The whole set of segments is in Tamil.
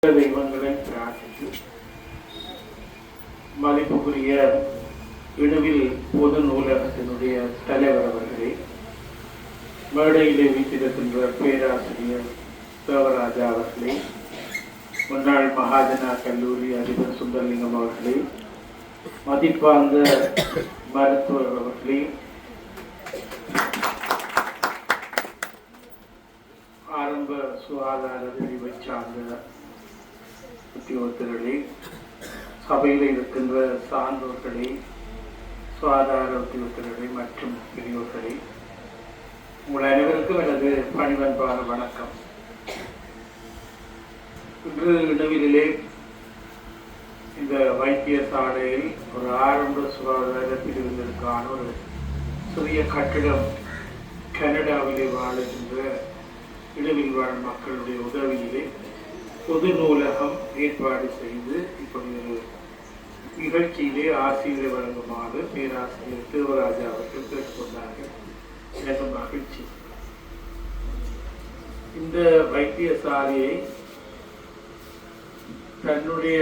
தெய்வங்களை பிரார்த்தித்து மதிப்புக்குரிய இணுவில் பொது நூலகத்தினுடைய தலைவர் அவர்களே, மேடையிலே வீட்டிருக்கின்ற பேராசிரியர் தேவராஜா அவர்களே, முன்னாள் மகாஜனா கல்லூரி அதிபர் சுந்தரலிங்கம் அவர்களே, மதிப்பார்ந்த மருத்துவர் அவர்களே, ஆரம்ப சுகாதார பிரிவை சார்ந்த உத்தியோகத்தர்களே, சபையில் இருக்கின்ற சான்றோர்களே, சுகாதார உத்தியோகத்தர்களே மற்றும் பெரியோர்களே, உங்கள் அனைவருக்கும் எனது பணிவன்பான வணக்கம். இன்று இணுவிலே இந்த வைத்தியசாலையில் ஒரு ஆரம்ப சுகாதார பிரிவினருக்கான ஒரு சிறிய கட்டிடம் கனடாவிலே வாழுகின்ற இணுவில் வாழும் மக்களுடைய உதவியிலே பொது நூலகம் ஏற்பாடு செய்து இப்படி ஒரு நிகழ்ச்சியிலே ஆசிரியரை வழங்குமாறு பேராசிரியர் தேவராஜா அவர்கள் கேட்டுக்கொண்டார்கள். எனக்கு மகிழ்ச்சி. இந்த வைத்தியசாலையை தன்னுடைய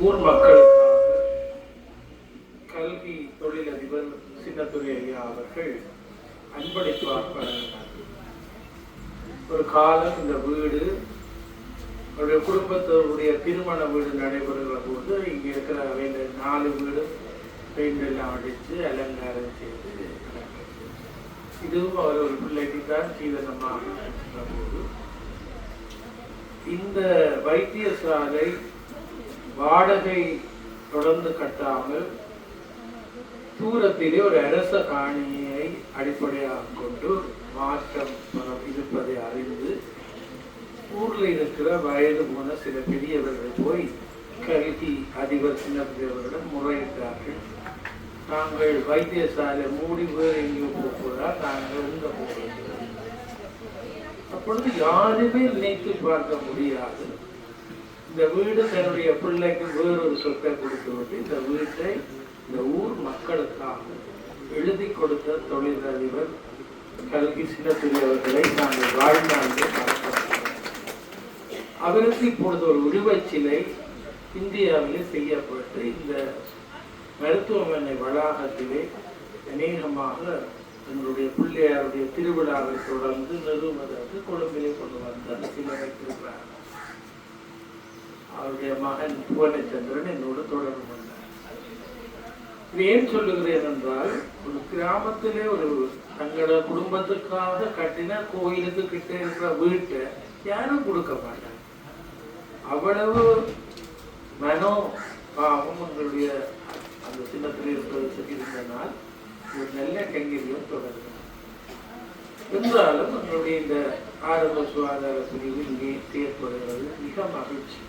ஊர் மக்களுக்காக கல்வி தொழிலதிபர் சின்னத்துறை ஐயா அவர்கள் அன்பளிப்பாக வழங்கினார். ஒரு காலம் இந்த வீடு அவருடைய குடும்பத்தோருடைய திருமண வீடு நடைபெறுகிற போது இங்கே இருக்கிற 4 வீடு பெயிண்ட் எல்லாம் அடித்து அலங்காரம் செய்து இதுவும் அவர் ஒரு பிள்ளைக்கு தான் சீதனமாக இருக்கிற போது இந்த வைத்தியசாலை வாடகை தொடர்ந்து கட்டாமல் தூரத்திலே ஒரு அரச காணியை அடிப்படையாக கொண்டு மாற்றம் இருப்பதை அறிந்து ஊரில் இருக்கிற வயது போன சில பெரியவர்கள் போய் கல்வி அதிபர் சின்னவர்களிடம் முறையிட்டார்கள். நாங்கள் வைத்தியசாலை மூடி வேறு எங்கேயோ போகிறார், நாங்கள் எங்க போகிறோம். அப்பொழுது யாருமே நினைத்து பார்க்க முடியாது. இந்த வீடு தன்னுடைய பிள்ளைக்கு வேறொரு சொத்தை கொடுத்துவிட்டு இந்த வீட்டை இந்த ஊர் மக்களுக்காக எழுதி கொடுத்த தொழிலதிபர் கல்வி சின்னத்துறை அவர்களை நாங்கள் வாழ்நாளிலே பார்க்கிறோம். அவருக்கு இப்பொழுது ஒரு உருவச்சிலை இந்தியாவிலே செய்யப்பட்டு இந்த மருத்துவமனை வளாகத்திலே அநேகமாக எங்களுடைய பிள்ளையாருடைய திருவிழாவை தொடர்ந்து நிறுவுவதற்கு கொழும்பிலே கொண்டு வந்து அந்த சிலை வைத்திருக்கிறார். அவருடைய மகன் புவனச்சந்திரன் என்னோடு தொடர்பு கொண்டார். ஏன் சொல்லுகிறேன் என்றால், ஒரு கிராமத்திலே ஒரு தங்களோட குடும்பத்துக்காக கட்டின கோயிலுக்கு கிட்ட இருக்கிற வீட்டை யாரும் கொடுக்க மாட்டாங்க. அவ்வளவு மனோ பாவம் உங்களுடைய அந்த சின்னத்தில் இருந்தனால் ஒரு நல்ல கைங்கரியம் தொடர்ந்து என்றாலும் உங்களுடைய இந்த ஆரம்ப சுகாதார பிரிவு இங்கே செயற்படுகிறது. மிக மகிழ்ச்சி.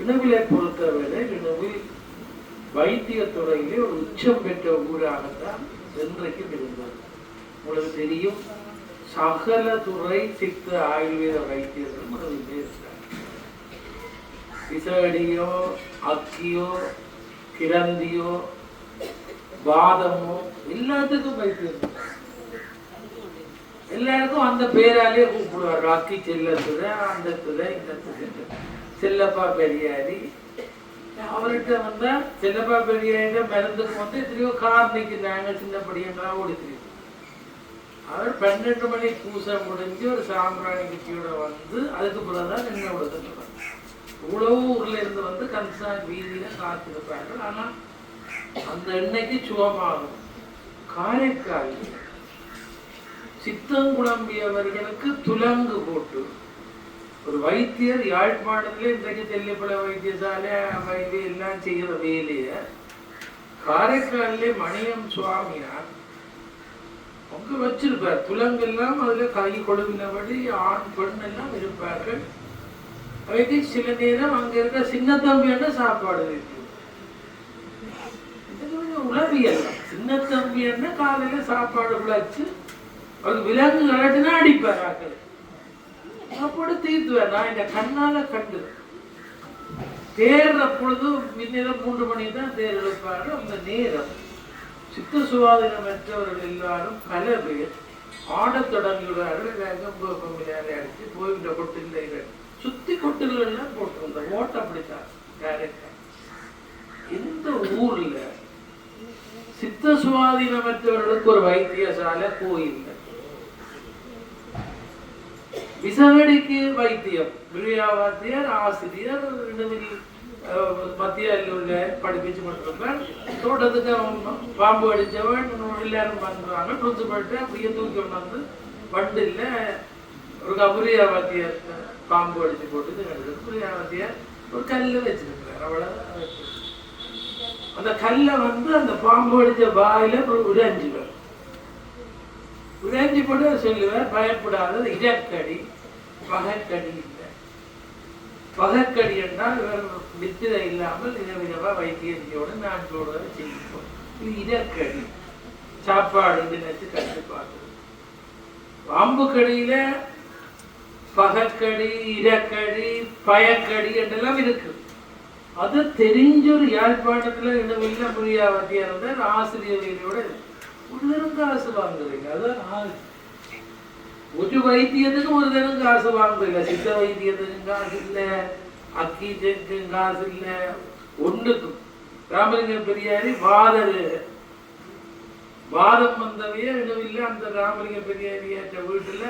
இணுவிலை பொறுத்தவரை இணுவில் வைத்தியத்துறையிலே ஒரு உச்சம் பெற்ற ஊராகத்தான் இன்றைக்கும் இருந்தது. உங்களுக்கு தெரியும், சகல துறை சித்த ஆயுர்வேத வைத்தியர்களும் இங்கே இருக்கிறார். விசடியோ, அக்கியோ, கிரந்தியோ, வாதமோ எல்லாத்துக்கும் வைத்தியம். எல்லாருக்கும் அந்த பேராலே கூப்பிடுவார். அக்கி செல்லத்துறை, அந்த துறை, இந்த துறை. செல்லப்பா பெரியாரி அவர்கிட்ட வந்தா செல்லப்பா பெரியாரி மருந்துக்கு வந்து எத்தனையோ காரணிக்கு நாங்கள் சின்னப்படியா ஓடி தெரியும். அவர் 12 மணி பூசை முடிஞ்சு ஒரு சாம்பிராணி குச்சியோட வந்து அதுக்கு பிறகுதான் என்ன விடுறது. இவ்வளவு ஊர்ல இருந்து வந்து கன்சான் வீதியில காத்திருப்பார்கள். ஆனா அந்த எண்ணெய்க்கு சுகமாகும். காரைக்கால் சித்தங்குழம்பியவர்களுக்கு துலங்கு போட்டு ஒரு வைத்தியர் யாழ்ப்பாணத்திலே இன்றைக்கு தெல்லிப்பள வைத்தியசாலை வைத்திய எல்லாம் செய்கிற வேலைய காரைக்காலிலே மணியம் சுவாமியார் அவங்க வச்சிருப்பார். துலங்கெல்லாம் அதுல கை கொடுவினபடி ஆண் பெண் எல்லாம் இருப்பார்கள். அவைக்கு சில நேரம் அங்க இருக்க சின்ன தம்பியான சாப்பாடு வைக்கும். உளவியல் சின்ன தம்பியான காலையில சாப்பாடு விளைச்சு அது விலங்கு கலட்டுனா அடிப்பார். ஆக்கள் அப்படி தீர்த்துவேன். நான் இந்த கண்ணால கண்டு தேர்ற பொழுது முன்னிடம் 3 மணி தான் தேர் எடுப்பாரு. அந்த நேரம் சித்த சுவாதீனம் பெற்றவர்கள் எல்லாரும் பல பேர் ஆடத் தொடங்குகிறார்கள். அடிச்சு போய்கிட்ட கொட்டில்லைகள் சுத்தி கொட்டில்லாம் போட்டிருந்த ஓட்ட அப்படித்தான் டைரக்டா. இந்த ஊர்ல சித்த சுவாதீனமற்றவர்களுக்கு ஒரு வைத்தியசாலை கோயில், விசகடிக்கு வைத்தியம், விளையாவாத்தியர் ஆசிரியர் மத்திய படிப்பிச்சு கொண்டிருப்பார். தோட்டத்துக்கு பாம்பு அடிச்சவன் எல்லாரும் பண்றாங்க. பிரின்சிபல்ட்ட அப்படியே தூக்கி கொண்டாந்து வண்டில் ஒரு கபுரியாவாத்தியர் பாம்பு அடிச்சு போட்டு புரியாவாத்தியார் ஒரு கல்லு வச்சிருக்கிறார். அவ்வளவுதான். அந்த கல்லை அந்த பாம்பு அடிச்ச வாயில உடைஞ்சுவார். உடைஞ்சு போட்டு சொல்லுவார், பயப்படாத, இடக்கடி பகக்கடி இல்லை. பகக்கடி என்றால் இவர் வித்திரை இல்லாமல் விதவிதமா வைத்தியத்தையோடு நான் சொல்றதை செய்வோம். இது இடக்கடி, சாப்பாடு நினைச்சு கட்டுப்பாடு. பாம்பு கடியில பகக்கடி, இடக்கடி, பயக்கடி என்றெல்லாம் இருக்கு. அது தெரிஞ்ச ஒரு யாழ்ப்பாணத்துல இடமில்ல புரியாவத்தியா இருந்தால் ஆசிரியர்களோட ஒரு காசு வாங்குறீங்க. அதான் ஒரு வைத்தியத்துக்கும் ஒரு தினம் காசு வாங்குறீங்க. சித்த வைத்தியத்துக்கும் காசு இல்லை, அக்கீஜனுக்கும் காசு இல்லை, ஒண்ணுக்கும். ராமலிங்கம் பெரியாரி வாதம் வந்தவையே இடமில்லை. அந்த ராமலிங்க பெரியாரியாற்ற வீட்டுல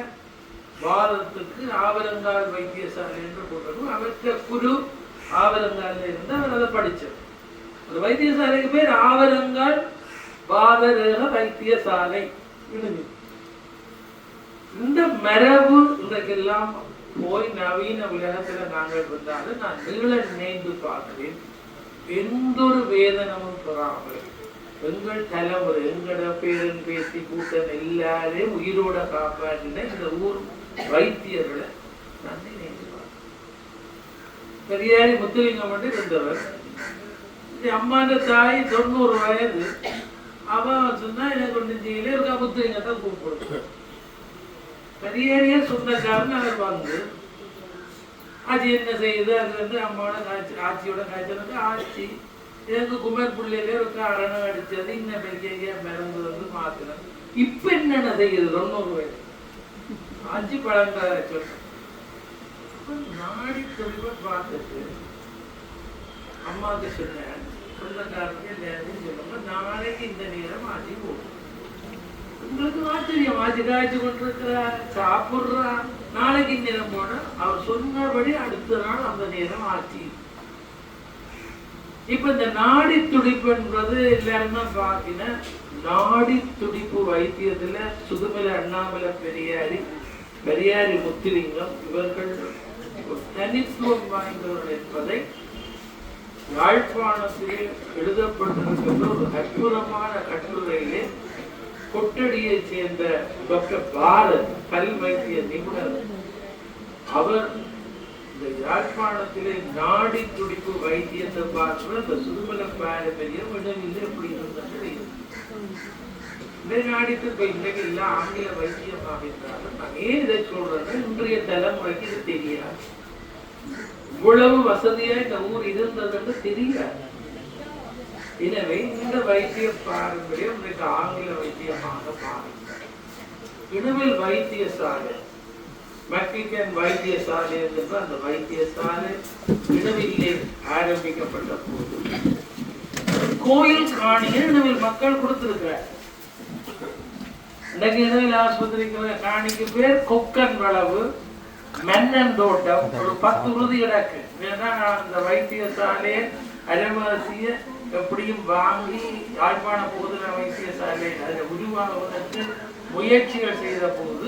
வாதத்துக்கு ஆவரங்கால் வைத்தியசாலை என்று போட்டோம். அவற்ற குரு ஆவரங்கால இருந்து அவர் அதை படிச்சார். அந்த வைத்தியசாலைக்கு பேர் ஆவரங்கால் வாதரேக வைத்தியசாலை. இந்த மரபு இன்றைக்கெல்லாம் போய் நவீன உலகத்துல நாங்கள் வந்தாலும் நான் நீள நினைந்து பார்க்கிறேன். எந்த ஒரு வேதனமும் பெறாமல் எங்கள் தலைமுறை, எங்களோட பேரன் பேசி கூட்டம் எல்லாரையும் உயிரோட காப்பாற்றின இந்த ஊர் வைத்தியர்களை நான் நினைந்து பார்க்கிறேன். பெரியாரி முத்துலிங்கம் மட்டும் இருந்தவர். அம்மாண்ட தாய் 90 வயது. அவன் சொன்னா எனக்கு ஒன்று செய்யல, இருக்கா முத்துலிங்கத்தான் கூப்பிடுது. பெரியாரியே சொந்தக்காரன். அவர் ஆட்சி என்ன செய்யுது, அது அம்மாவோட ஆட்சியோட காய்ச்சல் ஆட்சி. எனக்கு குமர் பிள்ளையிலே ஒரு அரணம் அடிச்சது, இன்னும் பெரிய மருந்து மாத்திரம். இப்ப என்னென்ன செய்யுது, 90 வயது ஆட்சி பழங்க சொல்ற நாடி தெளிவா பார்த்துட்டு அம்மாவுக்கு சொன்னேன், சொந்தக்காரங்க எல்லாரும் சொல்லுங்க, நாளைக்கு இந்த நேரம் ஆட்சி போகும். உங்களுக்கு ஆச்சரியம், ஆட்சி காய்ச்சி கொண்டிருக்கிறா, சாப்பிடுறா, நாளைக்கு நேரம் போன அவர் சொன்னபடி அடுத்த நாள் அந்த நேரம் ஆட்சி. இப்ப இந்த நாடி துடிப்பு என்பது எல்லாருமே பாக்கின நாடி துடிப்பு வைத்தியத்துல சுதுமலை அண்ணாமலை பெரியாரி முத்துலிங்கம் இவர்கள் தனித்துவம் வாய்ந்தவர்கள் என்பதை யாழ்ப்பாணத்திலே எழுதப்பட்டிருக்கின்ற ஒரு அற்புதமான கட்டுரையிலே கொட்டடியை சேர்ந்த டாக்டர் பாரத் கல் வைத்திய நிபுணர் அவர் இந்த யாழ்ப்பாணத்திலே நாடி துடிப்பு வைத்தியத்தை பார்க்கிற இந்த சுதுமலை பாரம்பரியம் இடமில்லை எப்படி இருந்தது. இந்த நாடிக்கு இப்ப இன்றைக்கு இல்ல ஆங்கில வைத்தியமாக இருந்தாலும் நான் ஏன் இதை சொல்றேன்னா இன்றைய தலைமுறைக்கு இது தெரியாது. இவ்வளவு வசதியா இந்த ஊர் இருந்ததுன்னு தெரியாது. எனவே இந்த வைத்திய பாரம்பரியம் இன்றைக்கு ஆங்கில வைத்தியமாக பாருங்க. இணுவில் வைத்தியசாலை, மெக்சிகன் வைத்தியசாலை என்ற அந்த வைத்தியசாலை இணுவிலே ஆரம்பிக்கப்பட்ட போது கோயில் காணியை இணுவில் மக்கள் கொடுத்திருக்கிறார். இன்னைக்கு இணுவில் ஆஸ்பத்திரிக்கு காணிக்கு பேர் கொக்கன் வளவு, மன்னன் தோட்டம், ஒரு 10 உறுதி கிடக்கு. ஏன்னா அந்த வைத்தியசாலையை அரைவாசிய எப்படியும் வாங்கி யாழ்ப்பாண போதனா வைத்தியசாலை அதில் உருவாகுவதற்கு முயற்சிகள் செய்த போது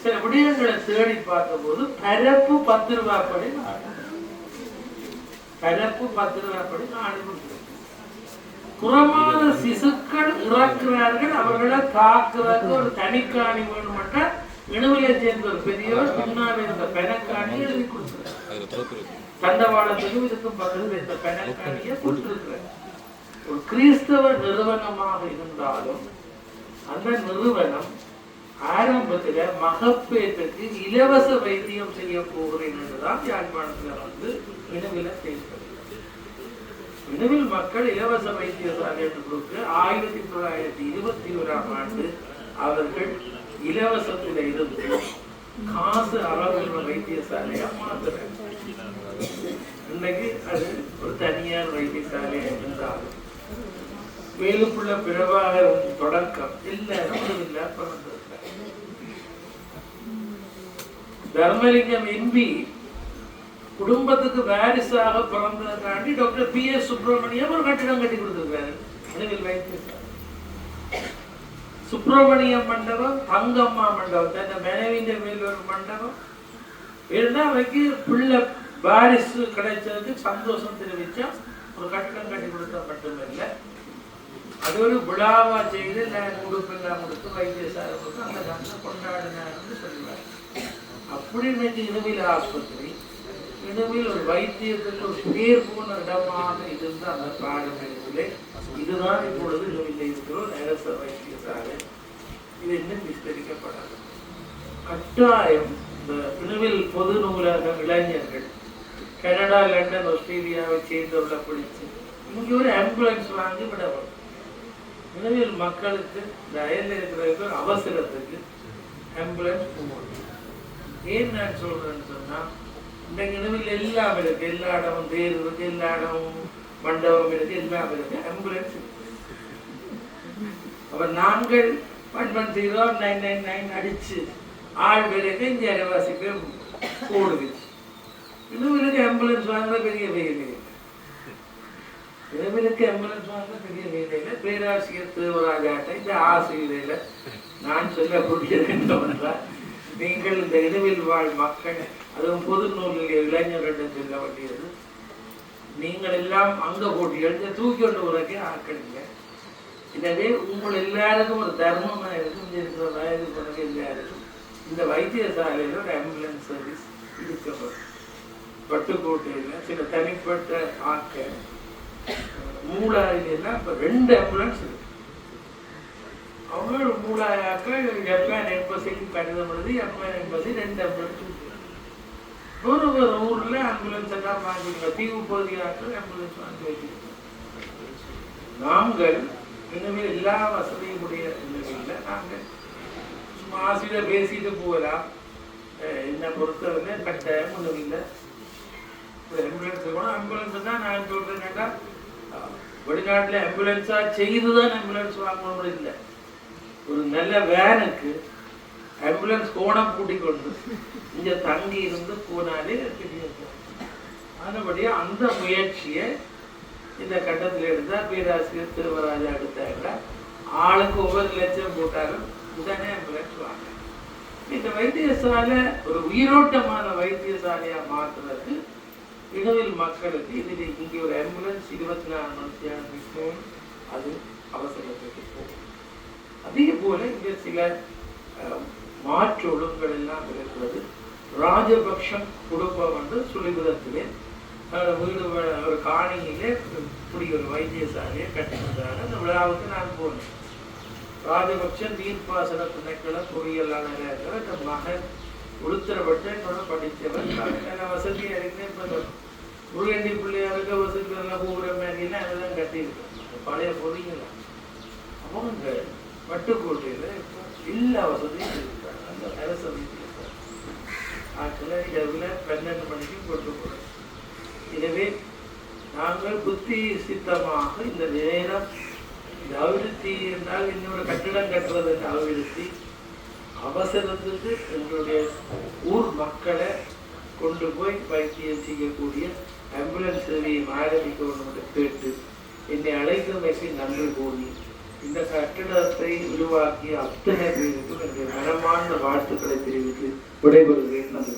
சில விடயங்களை தேடி பார்த்த போது பரப்பு 10 ரூபாய்ப்படி புறமான சிசுக்கள் இறக்குறார்கள். அவர்களை காக்குறதுக்கு ஒரு தனிக்காணி வேணும் மட்டும் இணுவிலை சேர்ந்த ஒரு பெரியவர் முன்னால் இருந்த பெனக்காணி எழுதி கொடுத்துருக்காரு. தண்டவாளத்துக்கு இதுக்கும் பக்கத்தில் இந்த பெனக்காணியை கொடுத்திருக்கிறார். ஒரு கிறிஸ்தவ நிறுவனமாக இருந்தாலும் அந்த நிறுவனம் ஆரம்பத்துல மகப்பேற்றுக்கு இலவச வைத்தியம் செய்ய போகிறேன் என்றுதான் யாழ்ப்பாணத்துல இணுவில பேசுகிறது. இணுவில் மக்கள் இலவச வைத்தியசாலை என்று 1921 அவர்கள் இலவசத்தில் இருந்து காசு அளவுள்ள வைத்தியசாலையா மாத்துறேன். இன்னைக்கு அது ஒரு தனியார் வைத்தியசாலையா இருந்தாலும் வேலுக்குள்ள பிரபாகரன் தொடக்கம் எல்லாரும் இல்ல பிறந்திருக்க. தர்மலிங்கம் எம்பி குடும்பத்துக்கு வாரிசாக பிறந்ததுக்காண்டி டாக்டர் PS சுப்பிரமணியம் ஒரு கட்டிடம் கட்டி கொடுத்திருக்காரு. வைத்தியசாலை சுப்பிரமணியம் மண்டபம், தங்கம்மா மண்டபம், தன் மனைவியின் மேல் ஒரு மண்டபம் இருந்தா அவைக்கு பிள்ளை வாரிசு கிடைச்சதுக்கு சந்தோஷம் தெரிவிச்சா ஒரு கட்டிடம் கட்டி கொடுத்தா மட்டுமில்லை, அது ஒரு விழாவா செய்து நான் உடுப்பெல்லாம் கொடுத்து வைத்தியசாலை கொடுத்து அந்த காலத்தில் கொண்டாடினார்னு சொல்லுவார். அப்படி இன்னைக்கு இனிமேல் ஆஸ்பத்திரி, இனிமேல் ஒரு வைத்தியத்துக்கு ஒரு பேர் போன இடமாக இருந்த அந்த பாடங்களிலே இதுதான் இப்பொழுது இனிமேல் இருக்கிறோம் அரச வைத்தியசாலை. இது இன்னும் விஸ்தரிக்கப்படாது. கட்டாயம் இந்த இனிமேல் பொது நூலக இளைஞர்கள் கனடா, லண்டன், ஆஸ்திரேலியாவை சேர்ந்தவர்களை பிடிச்சு இங்கே ஒரு ஆம்புலன்ஸ் வாங்கி விடவும். இனிமேல் மக்களுக்கு இந்த அயலில் இருக்கிற அவசரத்துக்கு ஆம்புலன்ஸ் போகணும். ஏன் நான் சொல்றேன்னு சொன்னா, இன்றைக்கு இனிமேல் எல்லாம் இருக்கு, எல்லா இடமும் தேர் இருக்கு, எல்லா இடமும் மண்டபம் இருக்கு, எல்லாம் இருக்கு, ஆம்புலன்ஸ். அப்ப நாங்கள் 110-999 அடிச்சு ஆள் விலைக்கு இங்கே அரைவாசி பேர் போடுது. இனிமேலுக்கு ஆம்புலன்ஸ் வாங்க பெரிய வேலை, இனிமேலுக்கு ஆம்புலன்ஸ் வாங்க பெரிய வேலையில பேராசிரியர் தேவராஜாட்ட இந்த ஆசிரியரையில நான் சொல்லக்கூடியது என்னவென்றால், நீங்கள் இந்த இனிமேல் வாழ் மக்கள், அதுவும் பொது நூலில் இளைஞர்களிடம் சொல்ல வேண்டியது, நீங்கள் எல்லாம் அங்க போட்டிகள் தூக்கி கொண்டு உரைக்க ஆக்கணுங்க. எனவே உங்கள் எல்லாருக்கும் ஒரு தர்மமாக இருக்கும், இருக்கிற வயது பிறகு எல்லாருக்கும் இந்த வைத்தியசாலையில் ஒரு ஆம்புலன்ஸ் சர்வீஸ் இருக்கப்படும். பட்டுக்கோட்டையில் சில தனிப்பட்ட ஆட்கள், மூளாயிலாம் இப்போ 2 ஆம்புலன்ஸ் இருக்கு. அவங்க மூளாயாக்கள் ஜப்பான் எம்பசிக்கு கடிதம் எழுதி ஜப்பான் எம்பசி 2 ஆம்புலன்ஸ் ஒரு ஊர்ல ஆம்புலன்ஸ் எல்லாம் வாங்கிருக்க, தீவு பகுதியாக்கள் ஆம்புலன்ஸ் வாங்கி வச்சிருக்கோம். நாங்கள் இனிமேல் எல்லா வசதியும் உடைய நிலையில் நாங்கள் சும்மா ஆசிரியர் பேசிட்டு போகலாம். என்னை பொறுத்தவரை கட்டாயம் ஒன்றும் இல்லை. ஆம்புலன்ஸ் கூட ஆம்புலன்ஸ் தான் நான் சொல்றேன்னாக்கா, வெளிநாட்டில் ஆம்புலன்ஸா செய்துதான் ஆம்புலன்ஸ் வாங்கணும் இல்லை. ஒரு நல்ல வேனுக்கு ஆம்புலன்ஸ் கோணம் கூட்டிக் கொண்டு இங்க தங்கி இருந்து போனாலே பெரிய. அதுபடியா அந்த முயற்சியை இந்த கட்டத்தில் எடுத்தா பேராசிரியர் திருவராஜா எடுத்தாங்க. ஆளுக்கு ஒவ்வொரு லட்சம் போட்டாலும் உடனே ஆம்புலன்ஸ் வாங்க. இந்த வைத்தியசாலை ஒரு உயிரோட்டமான வைத்தியசாலையா மாற்றுறதுக்கு இடையில் மக்களுக்கு இதில் இங்கே ஒரு ஆம்புலன்ஸ் 24 மணித்தியாலம் அது அவசரத்துக்கு போகும். அதே போல இங்கே சில மாற்று ஒழுங்குகள் எல்லாம் இருக்கிறது. ராஜபக்ஷம் குடும்பம் வந்து சுழிபுரத்திலே வீடு ஒரு காணியிலே இப்படி ஒரு வைத்தியசாலையை கட்டியிருந்தாங்க. அந்த விழாவுக்கு நான் போனேன். ராஜபக்ஷன் நீர்ப்பாசன திணைக்கள பொறியியலாளர் இந்த மகன் உளுத்தரப்பட்டு என்னோட படித்தவர். நல்ல வசதியாக இருக்கேன். இப்போ முருகண்டி பிள்ளையாருக்கு வசதி எல்லாம் கூப்பிட மாதிரிலாம் அதெல்லாம் கட்டியிருக்கேன். பழைய பொறியெல்லாம் அவங்க பட்டுக்கோட்டையில் இப்போ எல்லா வசதியும் இருக்காங்க. அந்த அரச வைத்தியசாலை ஆக்களை இரவில் 12 மணிக்கு கொண்டு போகிறோம். எனவே நாங்கள் புத்தி சித்தமாக இந்த நேரம் இந்த அபிவிருத்தி என்றால் இன்னொரு கட்டிடம் கட்டுறது என்ற அபிவிருத்தி அவசரத்துக்கு எங்களுடைய ஊர் மக்களை கொண்டு போய் வைத்தியம் செய்யக்கூடிய ஆம்புலன்ஸ் சேவையை ஆரம்பிக்கணும் என்று கேட்டு என்னை அழைத்தமைக்கு நன்றி கூறி இந்த கட்டிடத்தை உருவாக்கிய அத்தனை பேருக்கும் என்னுடைய மனமார்ந்த வாழ்த்துக்களை தெரிவித்து விடைபெறுகிறேன். நன்றி.